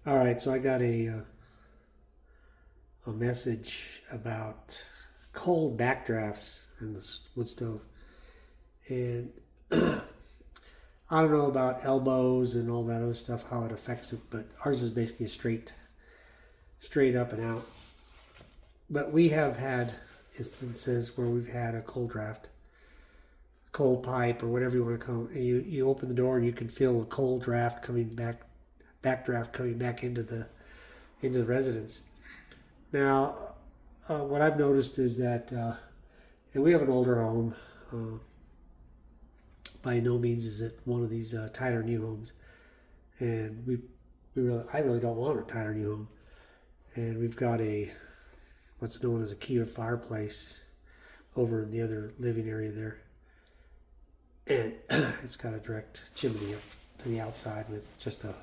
All right, so I got a message about cold backdrafts in the wood stove, and I don't know about elbows and all that other stuff how it affects it, but ours is basically a straight up and out. But we have had instances where we've had a cold draft, cold pipe, or whatever you want to call it. And you open the door and you can feel a cold draft coming backdraft coming back into the residence. Now, what I've noticed is that, and we have an older home. Uh, by no means is it one of these tighter new homes, and I really don't want a tighter new home. And we've got a what's known as a Kiva fireplace over in the other living area there, and it's got a direct chimney up to the outside with just a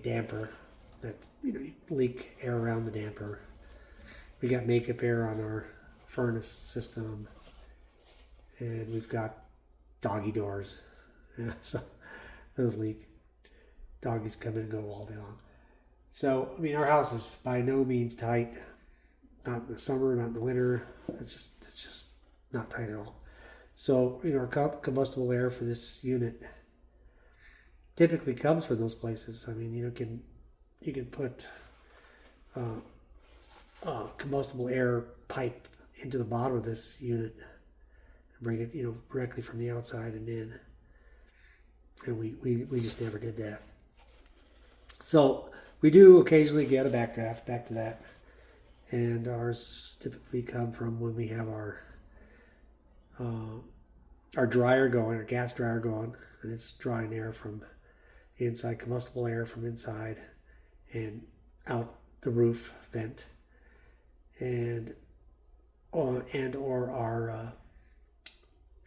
damper that you leak air around the damper. We got makeup air on our furnace system, and we've got doggy doors. Yeah, so those leak. Doggies come in and go all day long. So I mean, our house is by no means tight. Not in the summer, not in the winter. It's just not tight at all. So our combustible air for this unit typically comes from those places. I mean, you can put uh, combustible air pipe into the bottom of this unit and bring it directly from the outside and in. And we just never did that. So we do occasionally get a backdraft, back to that. And ours typically come from when we have our dryer going, our gas dryer going, and it's drying air from inside, combustible air from inside and out the roof vent, and or our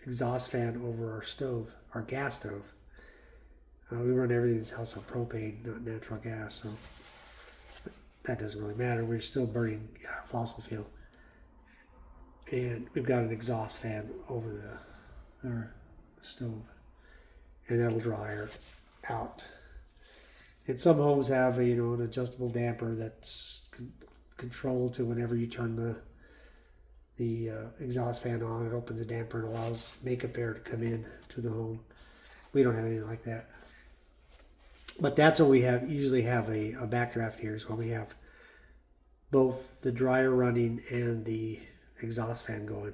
exhaust fan over our stove, our gas stove. We run everything in this house on propane, not natural gas, so that doesn't really matter. We're still burning fossil fuel, and we've got an exhaust fan over our stove, and that'll dry air out. And some homes have an adjustable damper that's controlled to whenever you turn the exhaust fan on, it opens the damper and allows makeup air to come in to the home. We don't have anything like that. But that's what we usually have a backdraft here, is when we have both the dryer running and the exhaust fan going.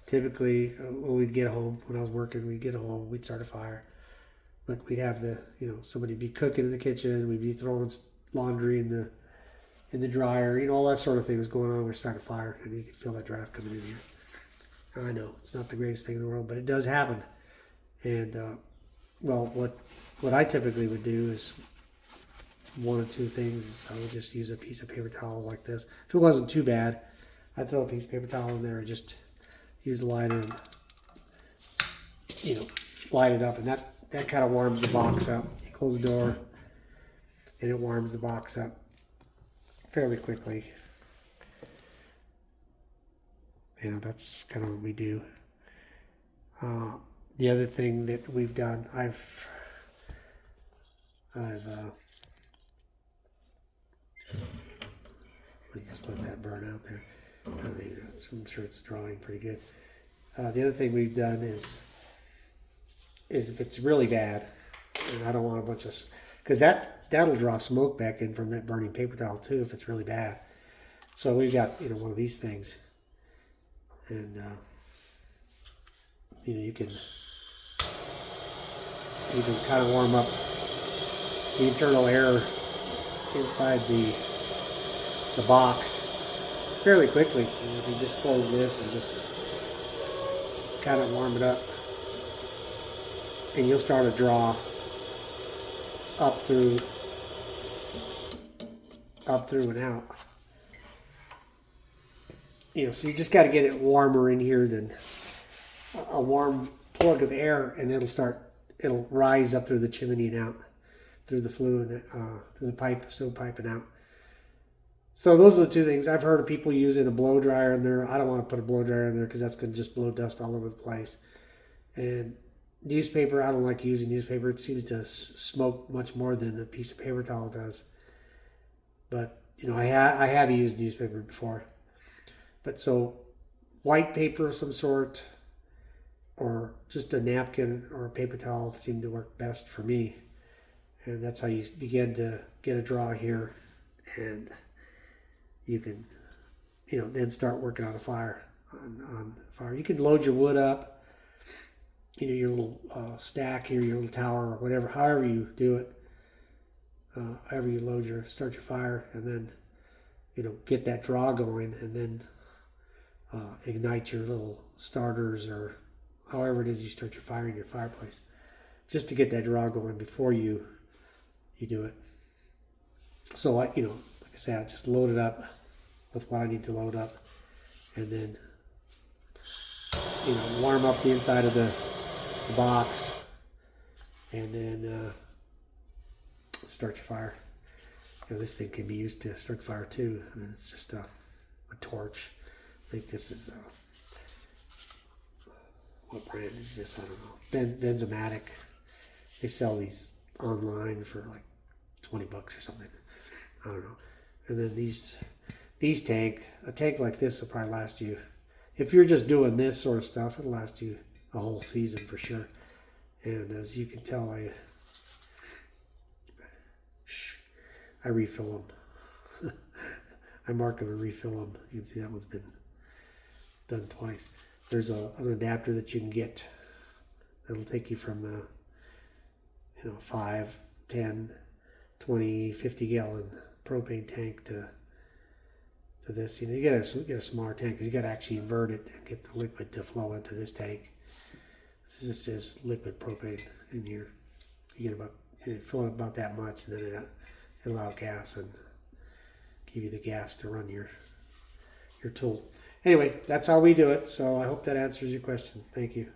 Typically when we'd get home, when I was working, we'd get home, we'd start a fire. But we'd have somebody be cooking in the kitchen, we'd be throwing laundry in the dryer, all that sort of thing was going on. We're starting a fire, and you could feel that draft coming in here. I know it's not the greatest thing in the world, but it does happen. And well, what I typically would do is one or two things. Is I would just use a piece of paper towel like this. If it wasn't too bad, I'd throw a piece of paper towel in there and just use the lighter and light it up, and that kind of warms the box up. You close the door, and it warms the box up fairly quickly. That's kind of what we do. The other thing that we've done, I've let me just let that burn out there. I'm sure it's drawing pretty good. The other thing we've done is if it's really bad, and I don't want a bunch of, because that'll draw smoke back in from that burning paper towel too if it's really bad. So we've got one of these things, and you can kind of warm up the internal air inside the box fairly quickly. You can just close this and just kind of warm it up, and you'll start to draw up through and out. So you just got to get it warmer in here than a warm plug of air, and it'll rise up through the chimney and out through the flue and through the stove pipe and out. So those are the two things. I've heard of people using a blow dryer in there. I don't want to put a blow dryer in there because that's going to just blow dust all over the place. And newspaper, I don't like using newspaper. It seems to smoke much more than a piece of paper towel does. But I have used newspaper before. But so white paper of some sort, or just a napkin or a paper towel seemed to work best for me. And that's how you begin to get a draw here, and you can, then start working on a fire. On fire, you can load your wood up, your little stack here, your little tower, or whatever, however you do it. However you start your fire, and then get that draw going, and then ignite your little starters, or however it is you start your fire in your fireplace, just to get that draw going before you do it. So like I said, I just load it up with what I need to load up, and then warm up the inside of the box, and then start your fire. This thing can be used to start fire too. I mean, it's just a torch. I think this is what brand is this? I don't know. Benzematic. They sell these online for like $20 or something. I don't know. And then these a tank like this will probably last you, if you're just doing this sort of stuff, it'll last you a whole season for sure. And as you can tell, I refill them. I mark them and refill them. You can see that one's been done twice. There's an adapter that you can get that'll take you from the 5, 10, 20, 50 gallon propane tank to this. You get a smaller tank, because you got to actually invert it and get the liquid to flow into this tank. This is liquid propane in here. You fill it about that much, and then it'll allow gas and give you the gas to run your tool. Anyway, that's how we do it. So I hope that answers your question. Thank you.